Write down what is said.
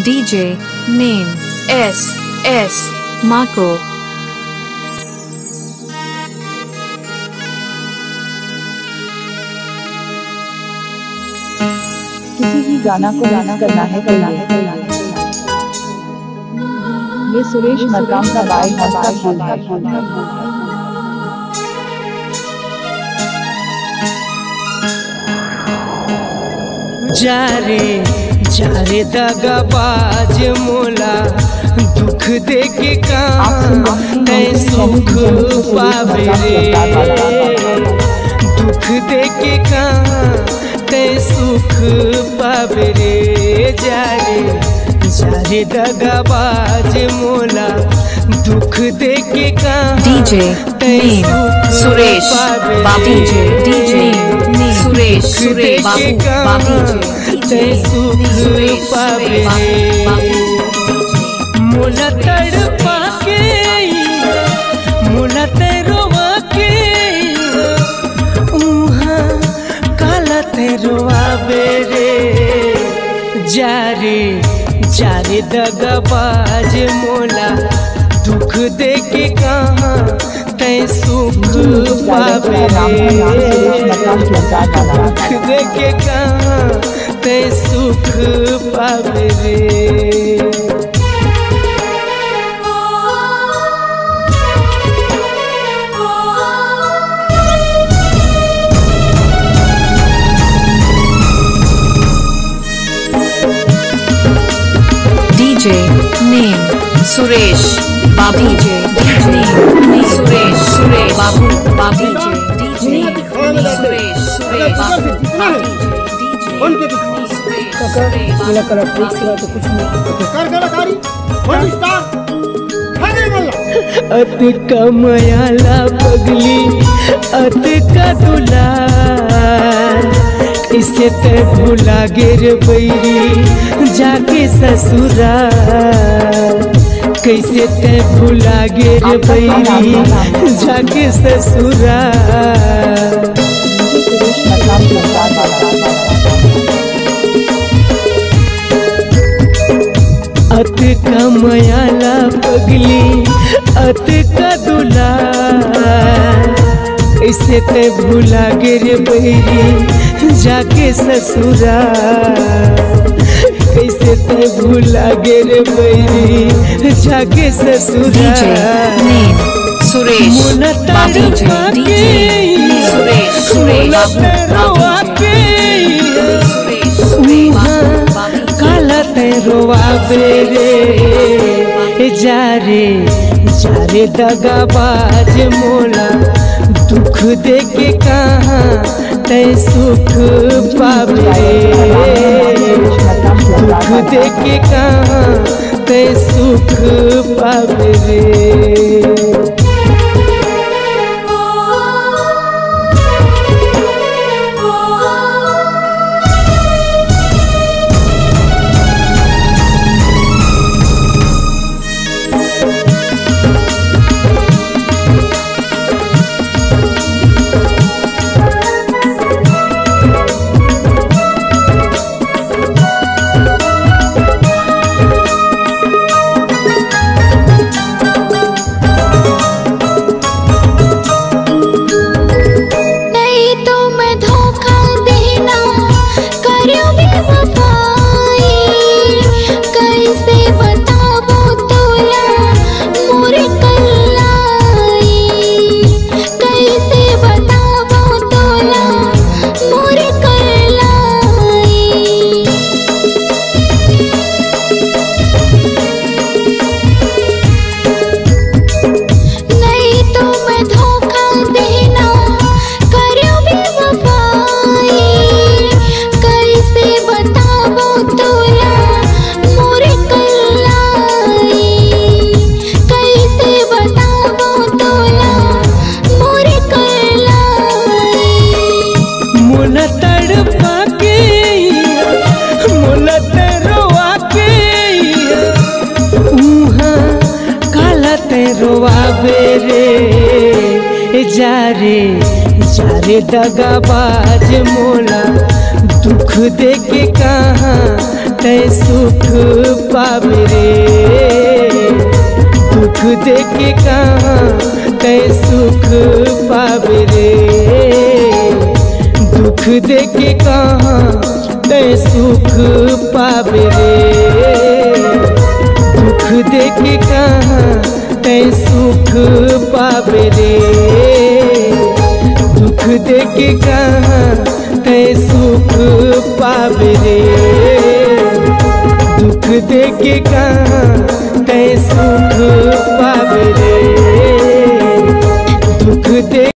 DJ name S Marco। किसी भी गाना को करना है ये सुरेश मरकाम का गायक है। जारे दगाबाज मोला दुख दे के कहाँ सुख पावे रे, दुख दे के कहाँ सुख पावे रे। जारे दगाबाज मोला दुख दे के कहाँ DJ name Suresh Babu. DJ name Suresh Babu. सुख पावे मोला तड़पा के मोला तेरोवा के उहाँ काला तेरोवा बेरे। जारे दगाबाज मोला दुख दे के कहाँ तै सुख पावे रे, दुख दे के कहाँ तै सुख पावे रे। DJ name Suresh Babu. DJ name Suresh Babu. DJ name Suresh Babu. अत कमयाला पगली अत का दुलार, इसे ते भुला गिर बैरी जाके ससुराल। कैसे ते भुला गिर बैरी जाके ससुराल। अत कमयाला पगली अत का दुलार, इसे ते भुला गिर बैरी जाके ससुराल। कैसे ते भुला गिर बैरी जाके ससुराल। सुरेश बाबू। काला तेरोवा बेरे। जारे दगाबाज मोला दुख दे के कहाँ तै सुख पावे, दुख दे के कहाँ तै सुख पावे रे। जारे दगाबाज मोला दुख दे के कहाँ तै सुख पावे रे। दुख देके कहाँ तै सुख पावे रे। दुख देके कहाँ तै सुख पावे रे। दुख देके कहाँ तै सुख पावे रे। दुख देके कहाँ तै सुख पावे रे। दुख देके कहाँ तै सुख पावे रे। दुख दे